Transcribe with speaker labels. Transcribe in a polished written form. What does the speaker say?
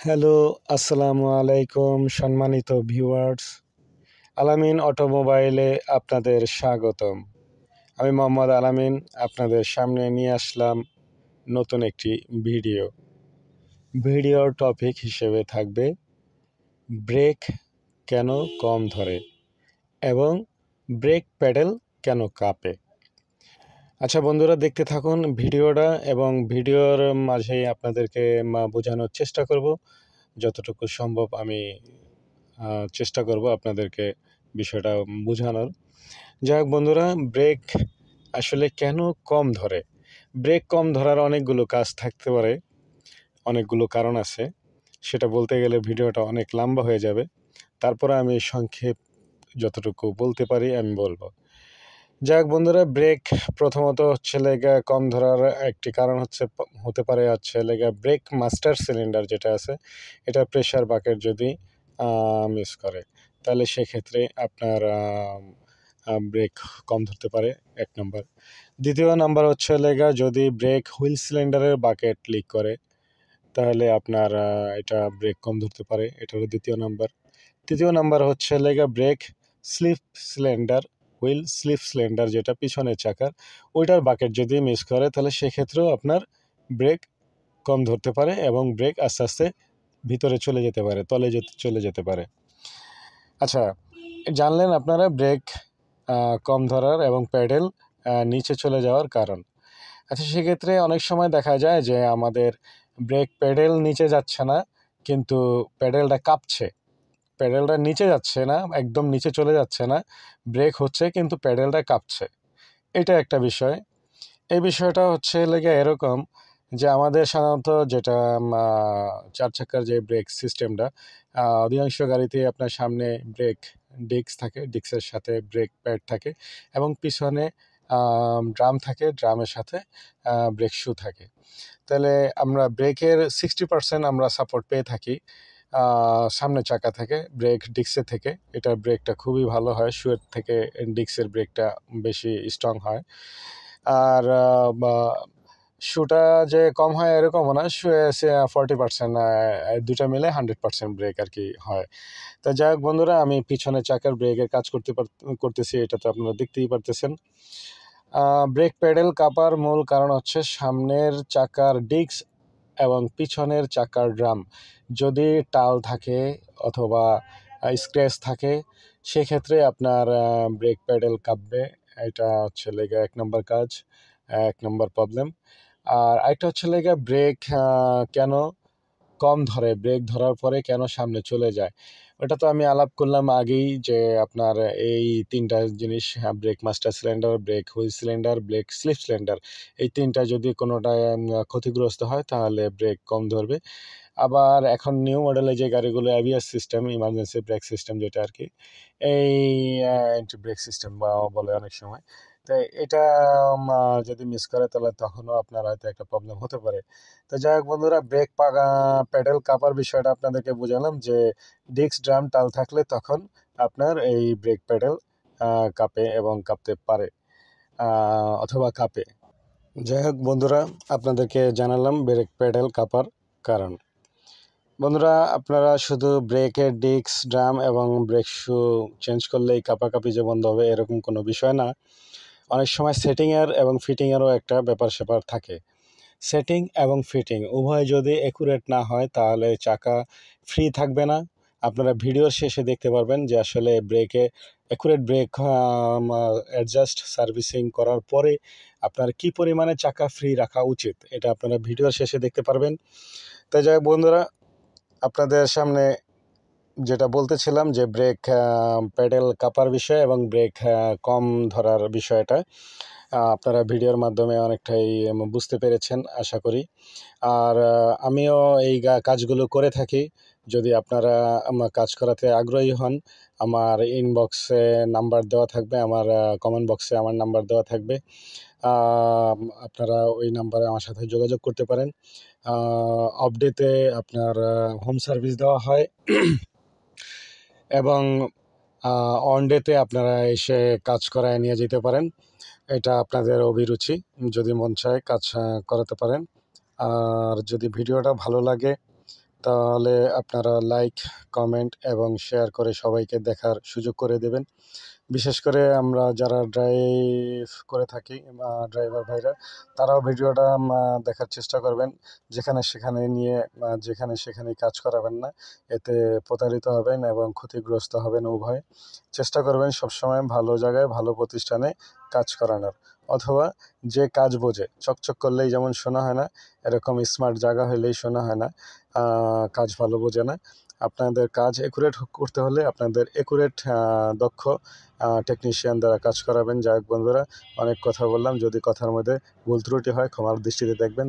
Speaker 1: Hello, আসসালামু আলাইকুম সম্মানিত ভিউয়ার্স। আলামিন অটোমোবাইলে আপনাদের স্বাগতম। আমি মোহাম্মদ আলামিন আপনাদের সামনে নিয়ে আসলাম নতুন একটি ভিডিও। ভিডিওর টপিক হিসেবে থাকবে ব্রেক কেন কম ধরে এবং ব্রেক প্যাডেল কেন কাঁপে। আচ্ছা বন্ধুরা, দেখতে থাকুন ভিডিওটা এবং ভিডিওর মাঝেই আপনাদেরকে বোঝানোর চেষ্টা করব। যতটুকু সম্ভব আমি চেষ্টা করব আপনাদেরকে বিষয়টা বোঝানোর। যাই হোক বন্ধুরা, ব্রেক আসলে কেন কম ধরে? ব্রেক কম ধরার অনেকগুলো কাজ থাকতে পারে, অনেকগুলো কারণ আছে। সেটা বলতে গেলে ভিডিওটা অনেক লম্বা হয়ে যাবে। তারপরে আমি সংক্ষেপ যতটুকু বলতে পারি আমি বলবো। যাই হোক বন্ধুরা, ব্রেক প্রথমত হচ্ছে কম ধরার একটি কারণ হতে পারে ব্রেক মাস্টার সিলিন্ডার যেটা আছে, এটা প্রেশার বাকেট যদি মিস করে, তাহলে সেক্ষেত্রে আপনার ব্রেক কম ধরতে পারে, এক নম্বর। দ্বিতীয় নাম্বার হচ্ছে যদি ব্রেক হুইল সিলিন্ডারের বাকেট লিক করে, তাহলে আপনার এটা ব্রেক কম ধরতে পারে, এটা হলো দ্বিতীয় নাম্বার। তৃতীয় নাম্বার হচ্ছে brake slip cylinder, wheel slip cylinder যেটা পিছনের চাকার, ওইটার বাকেট যদি মিস করে, তাহলে সেক্ষেত্রেও আপনার ব্রেক কম ধরতে পারে এবং ব্রেক আস্তে আস্তে ভিতরে চলে যেতে পারে, তলে চলে যেতে পারে। আচ্ছা, জানলেন আপনারা ব্রেক কম ধরার এবং প্যাডেল নিচে চলে যাওয়ার কারণ। আচ্ছা, সেক্ষেত্রে অনেক সময় দেখা যায় যে আমাদের ব্রেক প্যাডেল নিচে যাচ্ছে না, কিন্তু প্যাডেলটা কাঁপছে। প্যাডেলটা নিচে যাচ্ছে না, একদম নিচে চলে যাচ্ছে না, ব্রেক হচ্ছে কিন্তু প্যাডেলটা কাঁপছে। এটা একটা বিষয়। এই বিষয়টা হচ্ছে এরকম যে আমাদের সাধারণত যেটা চার চাকার যে ব্রেক সিস্টেমটা, অধিকাংশ গাড়িতে আপনার সামনে ব্রেক ডিস্ক থাকে, ডিস্কের সাথে ব্রেক প্যাড থাকে এবং পিছনে ড্রাম থাকে, ড্রামের সাথে ব্রেক শু থাকে। তাহলে আমরা ব্রেকের 60% আমরা সাপোর্ট পেয়ে থাকি সামনের চাকা থেকে, ব্রেক ডিস্কের থেকে। এটার ব্রেকটা খুবই ভালো হয়, শুয়ের থেকে ডিস্কের ব্রেকটা বেশি স্ট্রং হয়। আর শুটা যে কম হয় এরকমও না, শুয়ে 40%, দুটা মিলে 100% ব্রেক আর কি হয়। তা যাই হোক বন্ধুরা, আমি পিছনের চাকার ব্রেকের কাজ করতেছি, এটা তো আপনারা দেখতেই পারতেছেন। ব্রেক প্যাডেল কাঁপার মূল কারণ হচ্ছে সামনের চাকার ডিস্ক এবং পিছনের চাকার ড্রাম যদি টাল থাকে অথবা স্ক্র্যাচ থাকে, সেক্ষেত্রে আপনার ব্রেক প্যাডেল কাঁপবে। এটা হচ্ছে এক নম্বর কাজ, এক নম্বর প্রবলেম। আর আরেকটা হচ্ছে ব্রেক কেন কম ধরে, ব্রেক ধরার পরে কেন সামনে চলে যায়। ওটা তো আমি আলাপ করলাম আগেই যে আপনার এই তিনটা জিনিস, brake master cylinder, brake wheel cylinder, brake slip cylinder, এই তিনটা যদি কোনোটায় ক্ষতিগ্রস্ত হয় তাহলে ব্রেক কম ধরবে। আবার এখন নিউ মডেলে যে গাড়িগুলো ABS system, emergency brake system যেটা আর কি, এই অ্যান্টি ব্রেক সিস্টেম বলে অনেক সময়। তাই এটা যদি মিস করে তাহলে তখনও আপনার হয়তো একটা প্রবলেম হতে পারে। তো যাই হোক বন্ধুরা, ব্রেক প্যাডেল কাঁপার বিষয়টা আপনাদেরকে বোঝালাম যে ডিস্ক ড্রাম টাল থাকলে তখন আপনার এই ব্রেক প্যাডেল কাঁপে এবং কাঁপতে পারে অথবা কাঁপে। যাই হোক বন্ধুরা, আপনাদেরকে জানালাম ব্রেক প্যাডেল কাঁপার কারণ। বন্ধুরা, আপনারা শুধু ব্রেকের ডিস্ক ড্রাম এবং ব্রেক শু চেঞ্জ করলেই কাঁপাকাঁপি যে বন্ধ হবে এরকম কোনো বিষয় না। অনেক সময় সেটিংয়ের এবং ফিটিংয়েরও একটা ব্যাপার স্যাপার থাকে। সেটিং এবং ফিটিং উভয় যদি অ্যাকুরেট না হয় তাহলে চাকা ফ্রি থাকবে না। আপনারা ভিডিওর শেষে দেখতে পারবেন যে আসলে ব্রেকে অ্যাকুরেট ব্রেক অ্যাডজাস্ট সার্ভিসিং করার পরে আপনার কি পরিমাণে চাকা ফ্রি রাখা উচিত, এটা আপনারা ভিডিওর শেষে দেখতে পারবেন। তাই যাই বন্ধুরা, আপনাদের সামনে যেটা বলতেছিলাম যে ব্রেক প্যাডেল কাঁপার বিষয় এবং ব্রেক কম ধরার বিষয়টা আপনারা ভিডিওর মাধ্যমে অনেকটাই বুঝতে পেরেছেন আশা করি। আর আমিও এই কাজগুলো করে থাকি। যদি আপনারা আমার কাজ করাতে আগ্রহী হন, আমার ইনবক্সে নাম্বার দেওয়া থাকবে, আমার কমেন্ট বক্সে আমার নাম্বার দেওয়া থাকবে। আপনারা ওই নাম্বারে আমার সাথে যোগাযোগ করতে পারেন। অফ ডেতে আপনার হোম সার্ভিস দেওয়া হয় এবং অন ডেতে আপনারা এসে কাজ করায় নিয়ে যেতে পারেন। এটা আপনাদের অভিরুচি, যদি মন চায় কাজ করাতে পারেন। আর যদি ভিডিওটা ভালো লাগে তাহলে আপনারা লাইক, কমেন্ট এবং শেয়ার করে সবাইকে দেখার সুযোগ করে দেবেন। বিশেষ করে আমরা যারা ড্রাইভ করে থাকি ড্রাইভার ভাইরা, তারাও ভিডিওটা দেখার চেষ্টা করবেন। যেখানে সেখানে নিয়ে যেখানে সেখানেই কাজ করাবেন না, এতে প্রতারিত হবেন এবং ক্ষতিগ্রস্ত হবেন উভয়। চেষ্টা করবেন সবসময় ভালো জায়গায় ভালো প্রতিষ্ঠানে কাজ করানোর, অথবা যে কাজ বোঝে, চকচক করলেই যেমন শোনা হয় না, এরকম স্মার্ট জায়গা হলেই শোনা হয় না, কাজ ভালো বোঝে না। আপনাদের কাজ একুরেট করতে হলে আপনাদের একুরেট দক্ষ টেকনিশিয়ান দ্বারা কাজ করাবেন। যাই হোক বন্ধুরা, অনেক কথা বললাম, যদি কথার মধ্যে ভুল ত্রুটি হয় ক্ষমার দৃষ্টিতে দেখবেন।